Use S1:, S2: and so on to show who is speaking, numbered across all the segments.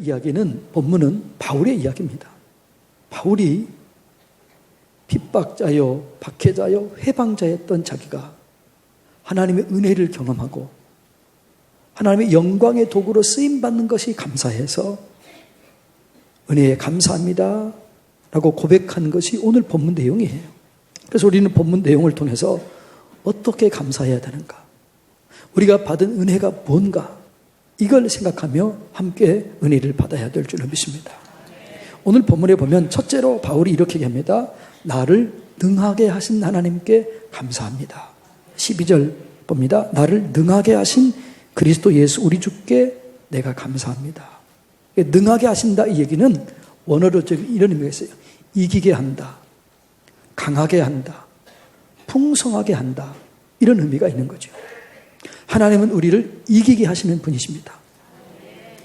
S1: 이야기는 본문은 바울의 이야기입니다. 바울이 핍박자요, 박해자요, 회방자였던 자기가 하나님의 은혜를 경험하고 하나님의 영광의 도구로 쓰임받는 것이 감사해서 은혜에 감사합니다 라고 고백한 것이 오늘 본문 내용이에요. 그래서 우리는 본문 내용을 통해서 어떻게 감사해야 되는가, 우리가 받은 은혜가 뭔가, 이걸 생각하며 함께 은혜를 받아야 될 줄로 믿습니다. 오늘 본문에 보면 첫째로 바울이 이렇게 얘기합니다. 나를 능하게 하신 하나님께 감사합니다. 12절 봅니다. 나를 능하게 하신 그리스도 예수 우리 주께 내가 감사합니다. 능하게 하신다, 이 얘기는 원어로 이런 의미가 있어요. 이기게 한다, 강하게 한다, 풍성하게 한다, 이런 의미가 있는 거죠. 하나님은 우리를 이기게 하시는 분이십니다.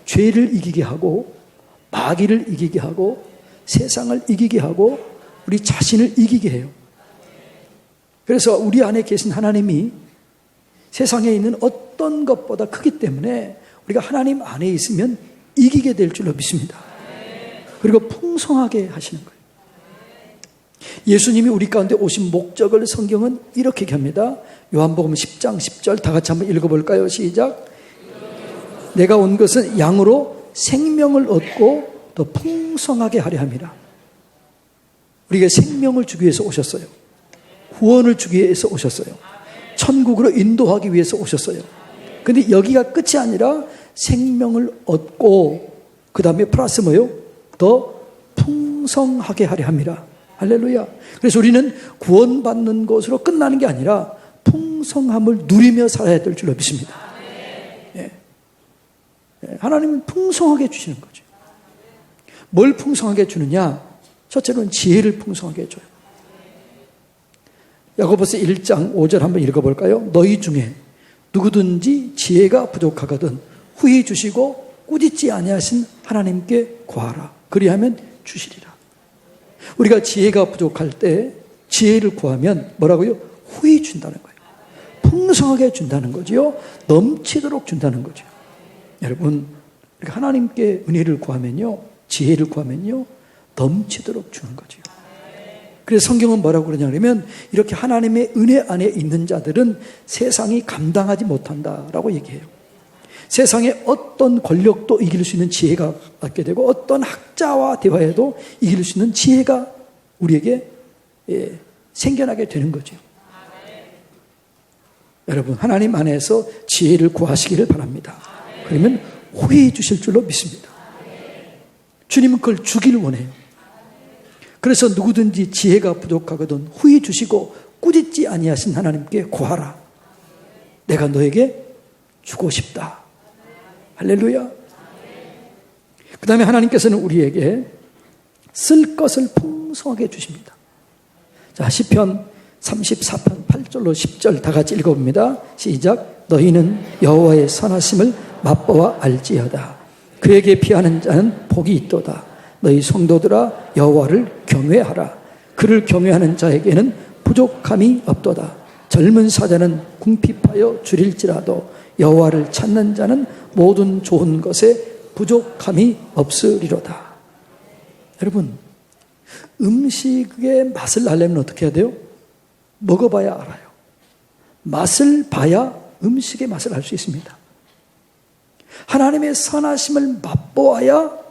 S1: 죄를 이기게 하고 마귀를 이기게 하고 세상을 이기게 하고 우리 자신을 이기게 해요. 그래서 우리 안에 계신 하나님이 세상에 있는 어떤 것보다 크기 때문에 우리가 하나님 안에 있으면 이기게 될 줄로 믿습니다. 그리고 풍성하게 하시는 거예요. 예수님이 우리 가운데 오신 목적을 성경은 이렇게 얘기합니다. 요한복음 10장 10절 다 같이 한번 읽어볼까요? 시작. 내가 온 것은 양으로 생명을 얻고 더 풍성하게 하려 함이라. 우리가 생명을 주기 위해서 오셨어요. 구원을 주기 위해서 오셨어요. 천국으로 인도하기 위해서 오셨어요. 그런데 여기가 끝이 아니라 생명을 얻고 그 다음에 플러스 뭐요? 더 풍성하게 하려 함이라. 할렐루야. 그래서 우리는 구원받는 것으로 끝나는 게 아니라 풍성함을 누리며 살아야 될 줄로 믿습니다. 예. 하나님은 풍성하게 주시는 거죠. 뭘 풍성하게 주느냐? 첫째로는 지혜를 풍성하게 줘요. 야고보서 1장 5절 한번 읽어볼까요? 너희 중에 누구든지 지혜가 부족하거든 후히 주시고 꾸짖지 아니하신 하나님께 구하라. 그리하면 주시리라. 우리가 지혜가 부족할 때 지혜를 구하면 뭐라고요? 후히 준다는 거예요. 풍성하게 준다는 거죠. 넘치도록 준다는 거죠. 여러분, 하나님께 은혜를 구하면요, 지혜를 구하면요, 넘치도록 주는 거죠. 그래서 성경은 뭐라고 그러냐면 이렇게 하나님의 은혜 안에 있는 자들은 세상이 감당하지 못한다라고 얘기해요. 세상의 어떤 권력도 이길 수 있는 지혜가 갖게 되고 어떤 학자와 대화해도 이길 수 있는 지혜가 우리에게 생겨나게 되는 거죠. 여러분, 하나님 안에서 지혜를 구하시기를 바랍니다. 그러면 후히 주실 줄로 믿습니다. 주님은 그걸 주기를 원해요. 그래서 누구든지 지혜가 부족하거든 후히 주시고 꾸짖지 아니하신 하나님께 구하라. 내가 너에게 주고 싶다. 할렐루야. 그 다음에 하나님께서는 우리에게 쓸 것을 풍성하게 주십니다. 자, 시편 34편 8절로 10절 다 같이 읽어봅니다. 시작. 너희는 여호와의 선하심을 맛보아 알지어다. 그에게 피하는 자는 복이 있도다. 너희 성도들아 여호와를 경외하라. 그를 경외하는 자에게는 부족함이 없도다. 젊은 사자는 궁핍하여 줄일지라도 여호와를 찾는 자는 모든 좋은 것에 부족함이 없으리로다. 여러분, 음식의 맛을 알려면 어떻게 해야 돼요? 먹어봐야 알아요. 맛을 봐야 음식의 맛을 알 수 있습니다. 하나님의 선하심을 맛보아야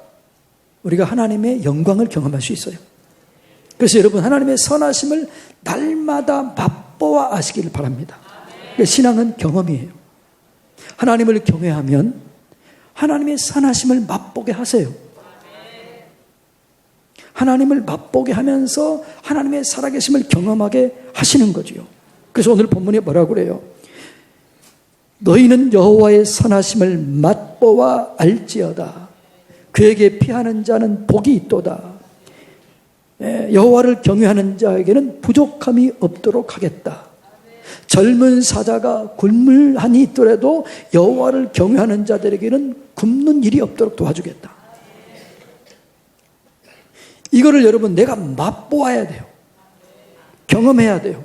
S1: 우리가 하나님의 영광을 경험할 수 있어요. 그래서 여러분, 하나님의 선하심을 날마다 맛보아 아시기를 바랍니다. 신앙은 경험이에요. 하나님을 경외하면 하나님의 선하심을 맛보게 하세요. 하나님을 맛보게 하면서 하나님의 살아계심을 경험하게 하시는 거지요. 그래서 오늘 본문에 뭐라고 그래요? 너희는 여호와의 선하심을 맛보아 알지어다. 그에게 피하는 자는 복이 있도다. 여호와를 경외하는 자에게는 부족함이 없도록 하겠다. 젊은 사자가 굶을 한이 있더라도 여호와를 경외하는 자들에게는 굶는 일이 없도록 도와주겠다. 이거를 여러분 내가 맛보아야 돼요. 경험해야 돼요.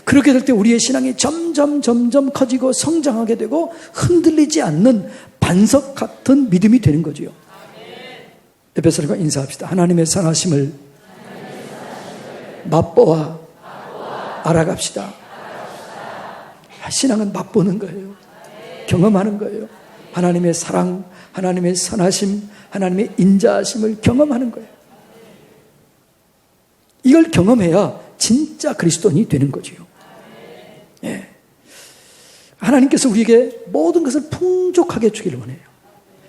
S1: 그렇게 될 때 우리의 신앙이 점점 커지고 성장하게 되고 흔들리지 않는 반석 같은 믿음이 되는 거죠. 옆에 사람과 인사합시다. 하나님의 선하심을 맛보아 알아갑시다. 신앙은 맛보는 거예요. 경험하는 거예요. 하나님의 사랑, 하나님의 선하심, 하나님의 인자하심을 경험하는 거예요. 이걸 경험해야 진짜 그리스도인이 되는 거지요. 예. 하나님께서 우리에게 모든 것을 풍족하게 주기를 원해요.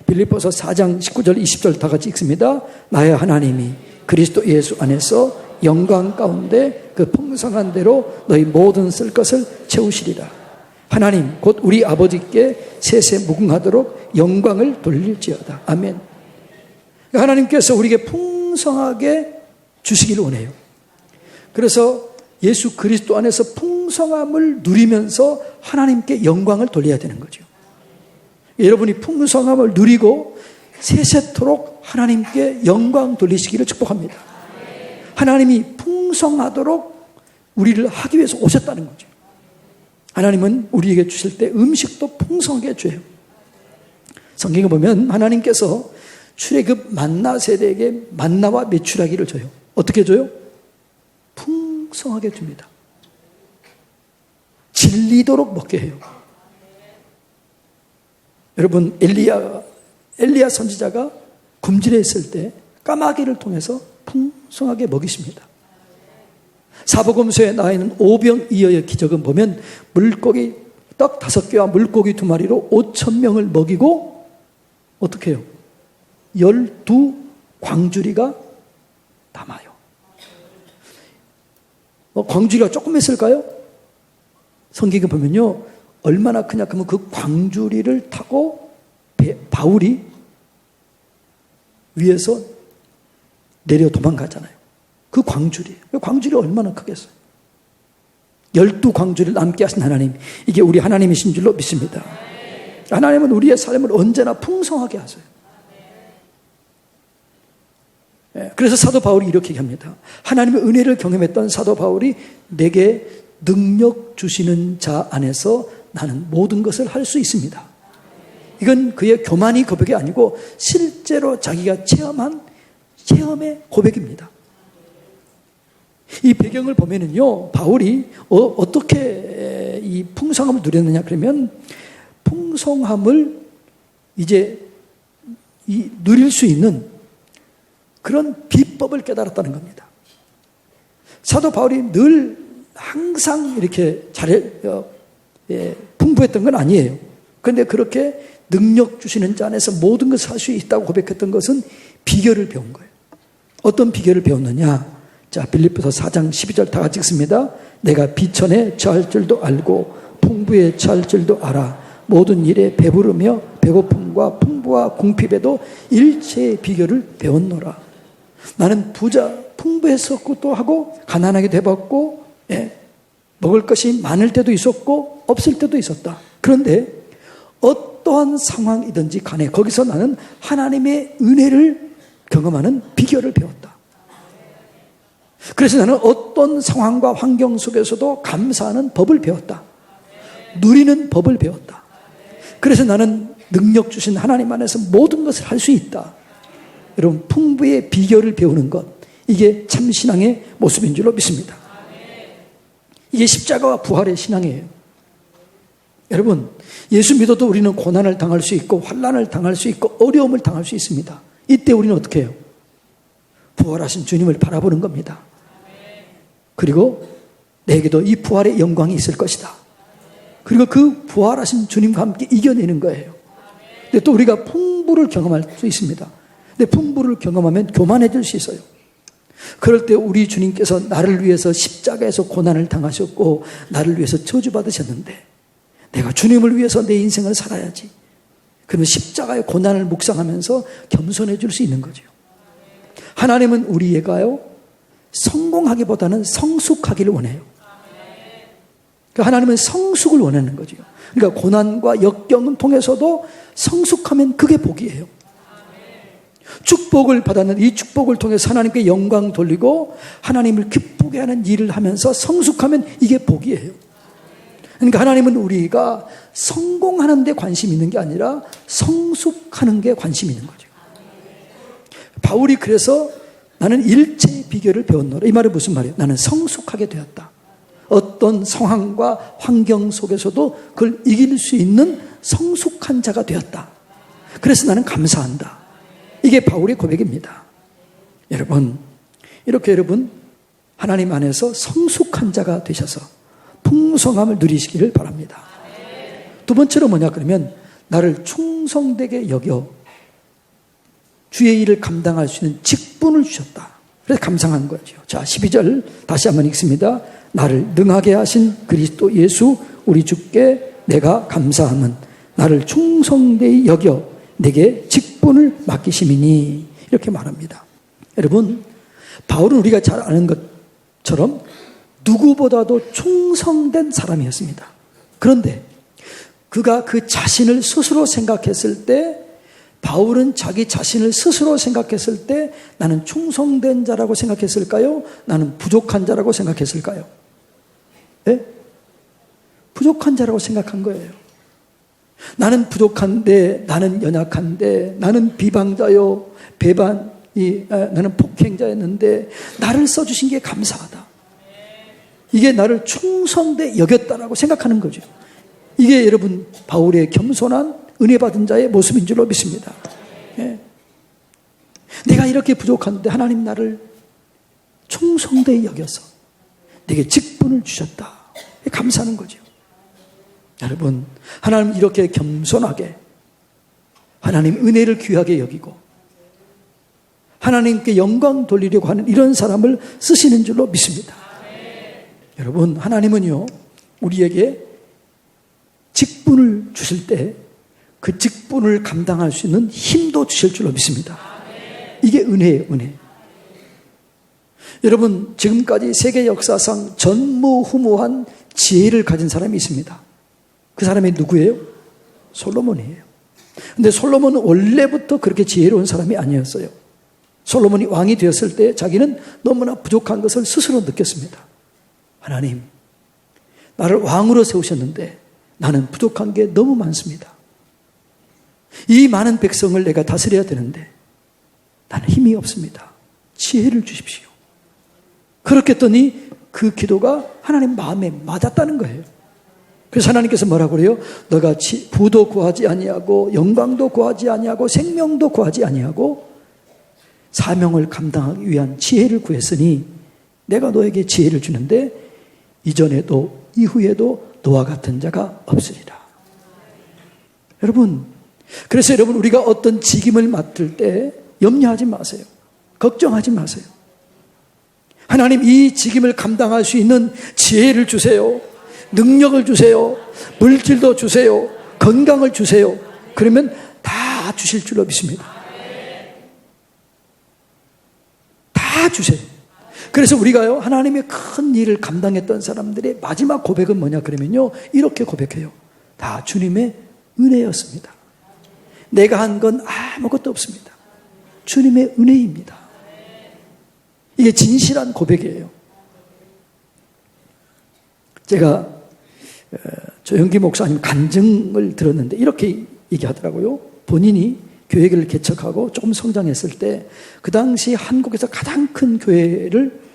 S1: 빌립보서 4장 19절 20절 다 같이 읽습니다. 나의 하나님이 그리스도 예수 안에서 영광 가운데 그 풍성한 대로 너희 모든 쓸 것을 채우시리라. 하나님 곧 우리 아버지께 세세 무궁하도록 영광을 돌릴지어다. 아멘. 하나님께서 우리에게 풍성하게 주시기를 원해요. 그래서 예수 그리스도 안에서 풍성함을 누리면서 하나님께 영광을 돌려야 되는 거죠. 여러분이 풍성함을 누리고 세세토록 하나님께 영광 돌리시기를 축복합니다. 하나님이 풍성하도록 우리를 하기 위해서 오셨다는 거죠. 하나님은 우리에게 주실 때 음식도 풍성하게 줘요. 성경에 보면 하나님께서 출애굽 만나 세대에게 만나와 메추라기를 줘요. 어떻게 줘요? 풍성하게 줍니다. 질리도록 먹게 해요. 여러분, 엘리야 선지자가 굶주려 있을 때 까마귀를 통해서 풍성하게 먹이십니다. 사복음서에 나와 있는 오병이어의 기적은 보면 물고기 떡 5개와 물고기 2마리로 5,000명을 먹이고 어떻게 해요? 12광주리가 남아요. 광주리가 조금 했을까요? 성경에 보면요, 얼마나 크냐 하면 그 광주리를 타고 바울이 위에서 내려 도망가잖아요. 그 광주리. 그 광주리가 얼마나 크겠어요? 12광주리를 남게 하신 하나님, 이게 우리 하나님이신 줄로 믿습니다. 하나님은 우리의 삶을 언제나 풍성하게 하세요. 그래서 사도 바울이 이렇게 얘기합니다. 하나님의 은혜를 경험했던 사도 바울이 내게 능력 주시는 자 안에서 나는 모든 것을 할 수 있습니다. 이건 그의 교만이 고백이 아니고 실제로 자기가 체험한 체험의 고백입니다. 이 배경을 보면은요, 바울이 어떻게 이 풍성함을 누렸느냐 그러면 풍성함을 이제 누릴 수 있는 그런 비법을 깨달았다는 겁니다. 사도 바울이 늘 항상 이렇게 풍부했던 건 아니에요. 그런데 그렇게 능력 주시는 자 안에서 모든 것을 할 수 있다고 고백했던 것은 비결을 배운 거예요. 어떤 비결을 배웠느냐? 자, 빌립보서 4장 12절 다 같이 읽습니다. 내가 비천에 처할 줄도 알고 풍부에 처할 줄도 알아. 모든 일에 배부르며 배고픔과 풍부와 궁핍에도 일체의 비결을 배웠노라. 나는 풍부했었기도 하고 가난하기도 해봤고, 먹을 것이 많을 때도 있었고 없을 때도 있었다. 그런데 어떠한 상황이든지 간에 거기서 나는 하나님의 은혜를 경험하는 비결을 배웠다. 그래서 나는 어떤 상황과 환경 속에서도 감사하는 법을 배웠다. 누리는 법을 배웠다. 그래서 나는 능력 주신 하나님 안에서 모든 것을 할 수 있다. 여러분, 풍부의 비결을 배우는 것, 이게 참 신앙의 모습인 줄로 믿습니다. 이게 십자가와 부활의 신앙이에요. 여러분, 예수 믿어도 우리는 고난을 당할 수 있고 환난을 당할 수 있고 어려움을 당할 수 있습니다. 이때 우리는 어떻게 해요? 부활하신 주님을 바라보는 겁니다. 그리고 내게도 이 부활의 영광이 있을 것이다. 그리고 그 부활하신 주님과 함께 이겨내는 거예요. 근데 또 우리가 풍부를 경험할 수 있습니다. 근데 풍부를 경험하면 교만해질 수 있어요. 그럴 때 우리 주님께서 나를 위해서 십자가에서 고난을 당하셨고 나를 위해서 저주받으셨는데 내가 주님을 위해서 내 인생을 살아야지. 그러면 십자가의 고난을 묵상하면서 겸손해질 수 있는 거죠. 하나님은 우리에가요, 성공하기보다는 성숙하기를 원해요. 그러니까 하나님은 성숙을 원하는 거죠. 그러니까 고난과 역경을 통해서도 성숙하면 그게 복이에요. 축복을 받았는데 이 축복을 통해서 하나님께 영광 돌리고 하나님을 기쁘게 하는 일을 하면서 성숙하면 이게 복이에요. 그러니까 하나님은 우리가 성공하는 데 관심이 있는 게 아니라 성숙하는 게 관심이 있는 거죠. 바울이 그래서 나는 일체의 비결을 배웠노라. 이 말은 무슨 말이에요? 나는 성숙하게 되었다. 어떤 상황과 환경 속에서도 그걸 이길 수 있는 성숙한 자가 되었다. 그래서 나는 감사한다. 이게 바울의 고백입니다. 여러분, 이렇게 여러분 하나님 안에서 성숙한 자가 되셔서 풍성함을 누리시기를 바랍니다. 두 번째로 뭐냐 그러면 나를 충성되게 여겨 주의 일을 감당할 수 있는 직분을 주셨다. 그래서 감상한 거죠. 자, 12절 다시 한번 읽습니다. 나를 능하게 하신 그리스도 예수 우리 주께 내가 감사함은 나를 충성되이 여겨 내게 직분을 맡기심이니 이렇게 말합니다. 여러분, 바울은 우리가 잘 아는 것처럼 누구보다도 충성된 사람이었습니다. 그런데 그가 그 자신을 스스로 생각했을 때, 바울은 자기 자신을 스스로 생각했을 때 나는 충성된 자라고 생각했을까요? 나는 부족한 자라고 생각했을까요? 네? 부족한 자라고 생각한 거예요. 나는 부족한데, 나는 연약한데, 나는 비방자요, 나는 폭행자였는데 나를 써주신 게 감사하다. 이게 나를 충성되 여겼다라고 생각하는 거죠. 이게 여러분 바울의 겸손한 은혜 받은 자의 모습인 줄로 믿습니다. 예. 내가 이렇게 부족한데 하나님 나를 충성되이 여겨서 내게 직분을 주셨다. 감사하는 거죠. 여러분, 하나님 이렇게 겸손하게 하나님 은혜를 귀하게 여기고 하나님께 영광 돌리려고 하는 이런 사람을 쓰시는 줄로 믿습니다. 여러분, 하나님은요 우리에게 직분을 주실 때 그 직분을 감당할 수 있는 힘도 주실 줄로 믿습니다. 이게 은혜예요, 은혜. 여러분, 지금까지 세계 역사상 전무후무한 지혜를 가진 사람이 있습니다. 그 사람이 누구예요? 솔로몬이에요. 근데 솔로몬은 원래부터 그렇게 지혜로운 사람이 아니었어요. 솔로몬이 왕이 되었을 때 자기는 너무나 부족한 것을 스스로 느꼈습니다. 하나님, 나를 왕으로 세우셨는데 나는 부족한 게 너무 많습니다. 이 많은 백성을 내가 다스려야 되는데 나는 힘이 없습니다. 지혜를 주십시오. 그렇게 했더니 그 기도가 하나님 마음에 맞았다는 거예요. 그래서 하나님께서 뭐라고 그래요? 너가 부도 구하지 아니하고 영광도 구하지 아니하고 생명도 구하지 아니하고 사명을 감당하기 위한 지혜를 구했으니 내가 너에게 지혜를 주는데 이전에도 이후에도 너와 같은 자가 없으리라. 여러분, 그래서 여러분 우리가 어떤 직임을 맡을 때 염려하지 마세요. 걱정하지 마세요. 하나님 이 직임을 감당할 수 있는 지혜를 주세요. 능력을 주세요. 물질도 주세요. 건강을 주세요. 그러면 다 주실 줄로 믿습니다. 다 주세요. 그래서 우리가요 하나님의 큰 일을 감당했던 사람들의 마지막 고백은 뭐냐 그러면요 이렇게 고백해요. 다 주님의 은혜였습니다. 내가 한 건 아무것도 없습니다. 주님의 은혜입니다. 이게 진실한 고백이에요. 제가 조영기 목사님 간증을 들었는데 이렇게 얘기하더라고요. 본인이 교회를 개척하고 조금 성장했을 때 그 당시 한국에서 가장 큰 교회를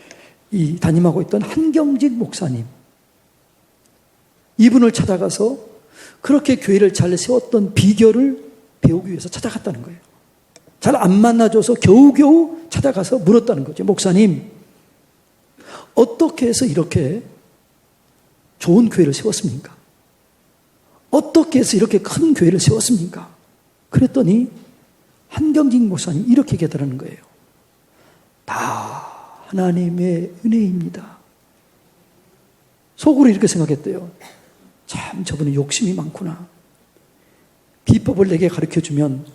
S1: 담임하고 있던 한경직 목사님, 이분을 찾아가서 그렇게 교회를 잘 세웠던 비결을 배우기 위해서 찾아갔다는 거예요. 잘 안 만나줘서 겨우겨우 찾아가서 물었다는 거죠. 목사님, 어떻게 해서 이렇게 좋은 교회를 세웠습니까? 어떻게 해서 이렇게 큰 교회를 세웠습니까? 그랬더니 한경직 목사님 이렇게 얘기하더라는 거예요. 다 하나님의 은혜입니다. 속으로 이렇게 생각했대요. 참 저분은 욕심이 많구나. 비법을 내게 가르쳐주면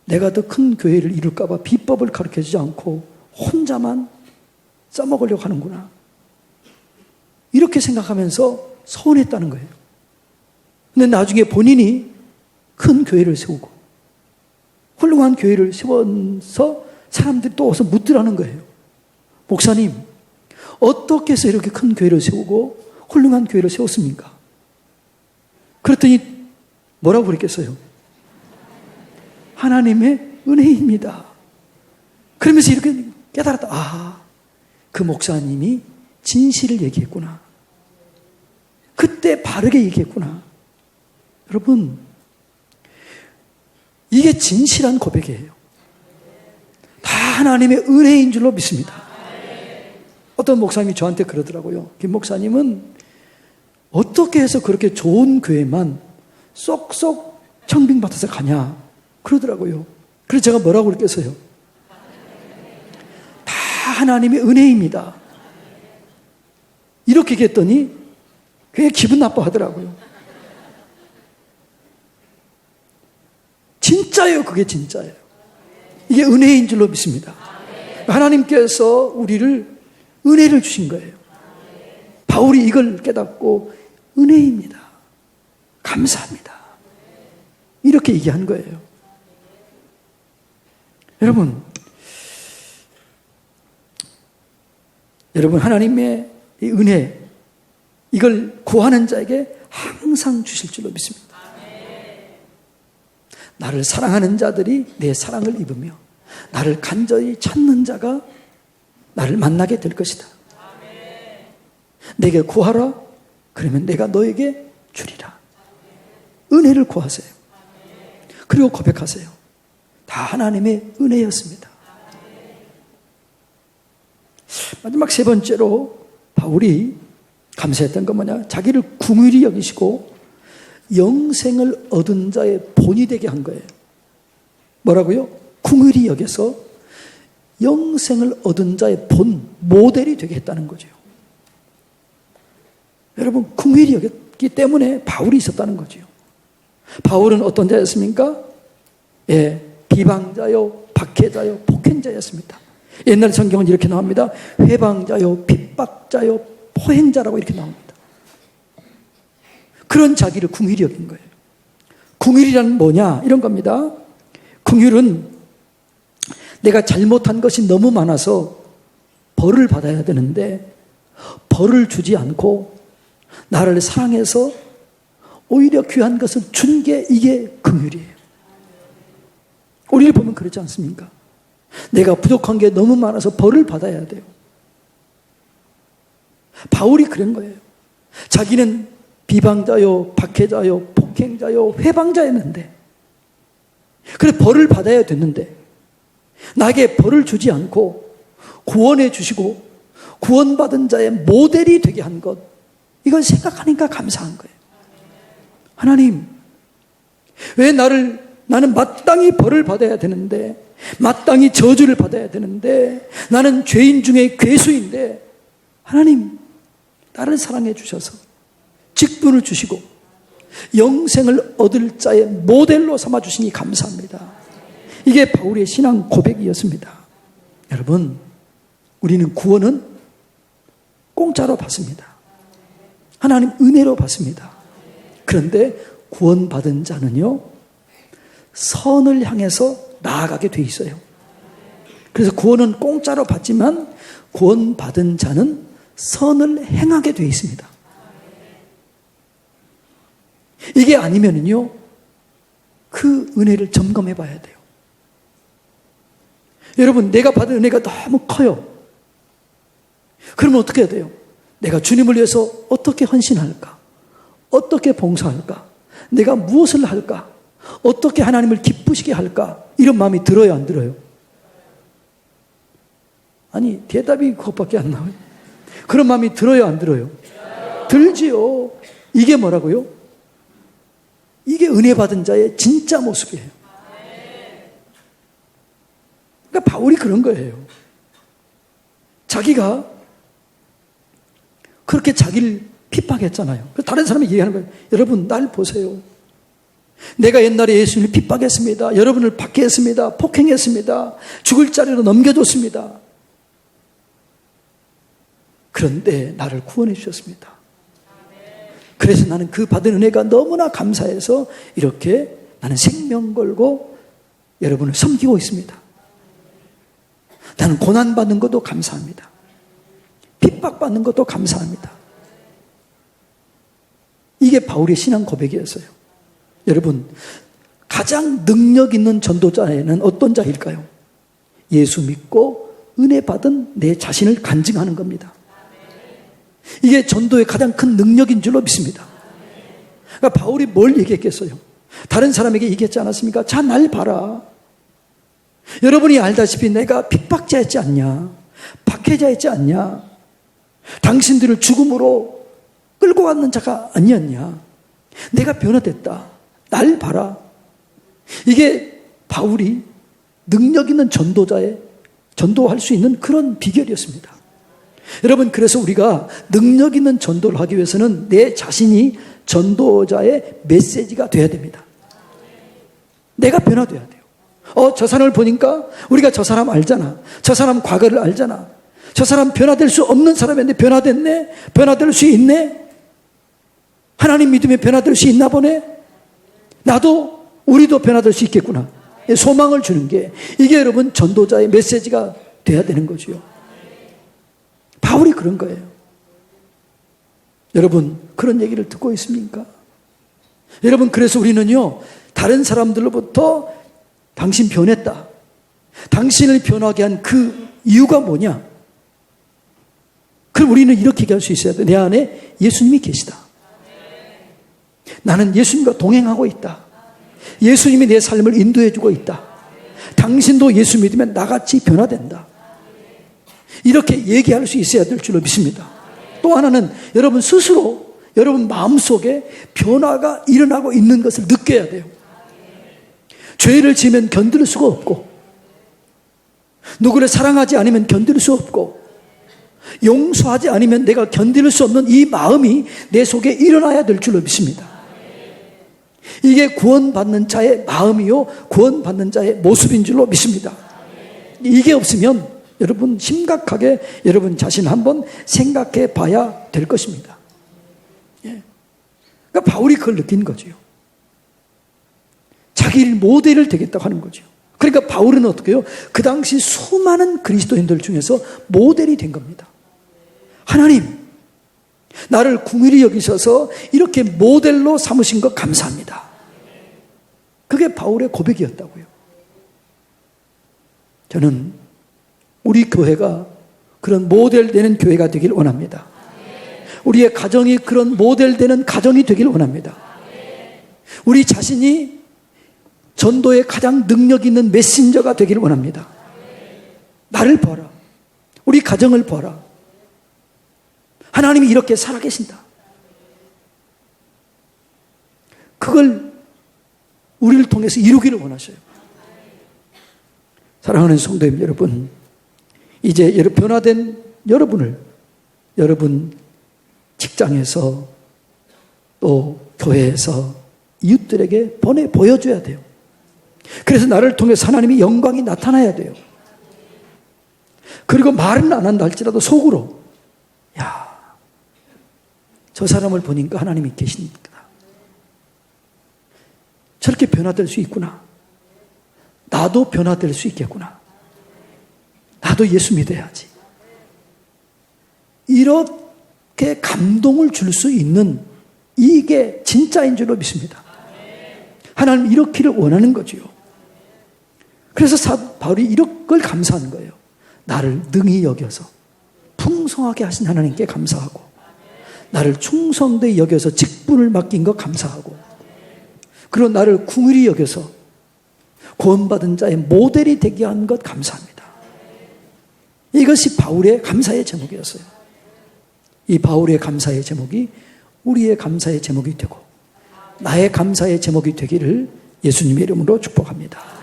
S1: 내가 더 큰 교회를 이룰까 봐 비법을 가르쳐주지 않고 혼자만 써먹으려고 하는구나. 이렇게 생각하면서 서운했다는 거예요. 근데 나중에 본인이 큰 교회를 세우고 훌륭한 교회를 세워서 사람들이 또 와서 묻더라는 거예요. 목사님, 어떻게 해서 이렇게 큰 교회를 세우고 훌륭한 교회를 세웠습니까? 그랬더니 뭐라고 그랬겠어요? 하나님의 은혜입니다. 그러면서 이렇게 깨달았다. 아, 그 목사님이 진실을 얘기했구나. 그때 바르게 얘기했구나. 여러분, 이게 진실한 고백이에요. 다 하나님의 은혜인 줄로 믿습니다. 어떤 목사님이 저한테 그러더라고요. 김 목사님은 어떻게 해서 그렇게 좋은 교회만 쏙쏙 청빙받아서 가냐 그러더라고요. 그래서 제가 뭐라고 그랬겠어요? 다 하나님의 은혜입니다. 이렇게 얘기했더니 그게 기분 나빠하더라고요. 진짜예요. 그게 진짜예요. 이게 은혜인 줄로 믿습니다. 하나님께서 우리를 은혜를 주신 거예요. 바울이 이걸 깨닫고 은혜입니다. 감사합니다. 이렇게 얘기한 거예요. 여러분 하나님의 이 은혜, 이걸 구하는 자에게 항상 주실 줄로 믿습니다. 나를 사랑하는 자들이 내 사랑을 입으며 나를 간절히 찾는 자가 나를 만나게 될 것이다. 내게 구하라. 그러면 내가 너에게 주리라. 은혜를 구하세요. 그리고 고백하세요. 다 하나님의 은혜였습니다. 마지막 세 번째로 바울이 감사했던 건 뭐냐? 자기를 긍휼히 여기시고 영생을 얻은 자의 본이 되게 한 거예요. 뭐라고요? 긍휼히 여겨서 영생을 얻은 자의 본, 모델이 되게 했다는 거죠. 여러분, 긍휼히 여겼기 때문에 바울이 있었다는 거죠. 바울은 어떤 자였습니까? 예, 비방자요, 박해자요, 폭행자였습니다. 옛날 성경은 이렇게 나옵니다. 회방자요, 핍박자요, 포행자라고 이렇게 나옵니다. 그런 자기를 긍휼히 여긴 거예요. 긍휼이란 뭐냐? 이런 겁니다. 긍휼은 내가 잘못한 것이 너무 많아서 벌을 받아야 되는데 벌을 주지 않고 나를 사랑해서 오히려 귀한 것을 준 게 이게 긍휼이에요. 우리를 보면 그렇지 않습니까? 내가 부족한 게 너무 많아서 벌을 받아야 돼요. 바울이 그런 거예요. 자기는 비방자요, 박해자요, 폭행자요, 회방자였는데 그래 벌을 받아야 됐는데 나에게 벌을 주지 않고 구원해 주시고 구원받은 자의 모델이 되게 한 것, 이걸 생각하니까 감사한 거예요. 하나님, 왜 나는 마땅히 벌을 받아야 되는데, 마땅히 저주를 받아야 되는데, 나는 죄인 중에 괴수인데, 하나님, 나를 사랑해 주셔서 직분을 주시고 영생을 얻을 자의 모델로 삼아 주시니 감사합니다. 이게 바울의 신앙 고백이었습니다. 여러분, 우리는 구원은 공짜로 받습니다. 하나님 은혜로 받습니다. 그런데 구원받은 자는요, 선을 향해서 나아가게 돼 있어요. 그래서 구원은 공짜로 받지만 구원받은 자는 선을 행하게 돼 있습니다. 이게 아니면은요, 그 은혜를 점검해 봐야 돼요. 여러분, 내가 받은 은혜가 너무 커요. 그러면 어떻게 해야 돼요? 내가 주님을 위해서 어떻게 헌신할까? 어떻게 봉사할까? 내가 무엇을 할까? 어떻게 하나님을 기쁘시게 할까? 이런 마음이 들어요, 안 들어요? 아니, 대답이 그것밖에 안 나와요. 그런 마음이 들어요, 안 들어요? 들지요. 이게 뭐라고요? 이게 은혜 받은 자의 진짜 모습이에요. 그러니까 바울이 그런 거예요. 자기가 그렇게 자기를 핍박했잖아요. 다른 사람이 얘기하는 거예요. 여러분, 날 보세요. 내가 옛날에 예수님을 핍박했습니다. 여러분을 박해했습니다. 폭행했습니다. 죽을 자리로 넘겨줬습니다. 그런데 나를 구원해 주셨습니다. 그래서 나는 그 받은 은혜가 너무나 감사해서 이렇게 나는 생명 걸고 여러분을 섬기고 있습니다. 나는 고난받는 것도 감사합니다. 핍박받는 것도 감사합니다. 이게 바울의 신앙 고백이었어요. 여러분, 가장 능력 있는 전도자에는 어떤 자일까요? 예수 믿고 은혜 받은 내 자신을 간증하는 겁니다. 이게 전도의 가장 큰 능력인 줄로 믿습니다. 그러니까 바울이 뭘 얘기했겠어요? 다른 사람에게 얘기했지 않았습니까? 자, 날 봐라. 여러분이 알다시피 내가 핍박자였지 않냐? 박해자였지 않냐? 당신들을 죽음으로 끌고 갔는 자가 아니었냐? 내가 변화됐다. 날 봐라. 이게 바울이 능력 있는 전도할 수 있는 그런 비결이었습니다. 여러분, 그래서 우리가 능력 있는 전도를 하기 위해서는 내 자신이 전도자의 메시지가 돼야 됩니다. 내가 변화돼야 돼요. 저 사람을 보니까 우리가 저 사람 알잖아. 저 사람 과거를 알잖아. 저 사람 변화될 수 없는 사람인데 변화됐네? 변화될 수 있네? 하나님 믿음에 변화될 수 있나 보네? 우리도 변화될 수 있겠구나. 소망을 주는 게, 이게 여러분 전도자의 메시지가 돼야 되는 거죠. 바울이 그런 거예요. 여러분, 그런 얘기를 듣고 있습니까? 여러분, 그래서 우리는요, 다른 사람들로부터 당신 변했다, 당신을 변하게 한 그 이유가 뭐냐? 그럼 우리는 이렇게 얘기할 수 있어야 돼. 내 안에 예수님이 계시다. 나는 예수님과 동행하고 있다. 예수님이 내 삶을 인도해주고 있다. 당신도 예수 믿으면 나같이 변화된다. 이렇게 얘기할 수 있어야 될 줄로 믿습니다. 또 하나는 여러분 스스로 여러분 마음속에 변화가 일어나고 있는 것을 느껴야 돼요. 죄를 지으면 견딜 수가 없고, 누구를 사랑하지 않으면 견딜 수 없고, 용서하지 않으면 내가 견딜 수 없는 이 마음이 내 속에 일어나야 될 줄로 믿습니다. 이게 구원받는 자의 마음이요, 구원받는 자의 모습인 줄로 믿습니다. 이게 없으면 여러분 심각하게 여러분 자신 한번 생각해 봐야 될 것입니다. 그러니까 바울이 그걸 느낀 거죠. 자기 모델을 되겠다고 하는 거죠. 그러니까 바울은 어떻게 해요? 그 당시 수많은 그리스도인들 중에서 모델이 된 겁니다. 하나님, 나를 긍휼히 여기셔서 이렇게 모델로 삼으신 것 감사합니다. 그게 바울의 고백이었다고요. 저는 우리 교회가 그런 모델 되는 교회가 되길 원합니다. 우리의 가정이 그런 모델 되는 가정이 되길 원합니다. 우리 자신이 전도에 가장 능력 있는 메신저가 되길 원합니다. 나를 봐라. 우리 가정을 봐라. 하나님이 이렇게 살아계신다. 그걸 우리를 통해서 이루기를 원하셔요. 사랑하는 성도님 여러분, 이제 변화된 여러분을 여러분 직장에서 또 교회에서 이웃들에게 보여줘야 돼요. 그래서 나를 통해서 하나님의 영광이 나타나야 돼요. 그리고 말은 안 한다 할지라도 속으로, 야, 저 사람을 보니까 하나님이 계십니다. 저렇게 변화될 수 있구나. 나도 변화될 수 있겠구나. 나도 예수 믿어야지. 이렇게 감동을 줄 수 있는 이게 진짜인 줄로 믿습니다. 하나님 이렇기를 원하는 거지요. 그래서 바울이 이걸 감사한 거예요. 나를 능히 여겨서 풍성하게 하신 하나님께 감사하고, 나를 충성되이 여겨서 직분을 맡긴 것 감사하고, 그리고 나를 긍휼히 여겨서 구원받은 자의 모델이 되게 한 것 감사합니다. 이것이 바울의 감사의 제목이었어요. 이 바울의 감사의 제목이 우리의 감사의 제목이 되고 나의 감사의 제목이 되기를 예수님의 이름으로 축복합니다.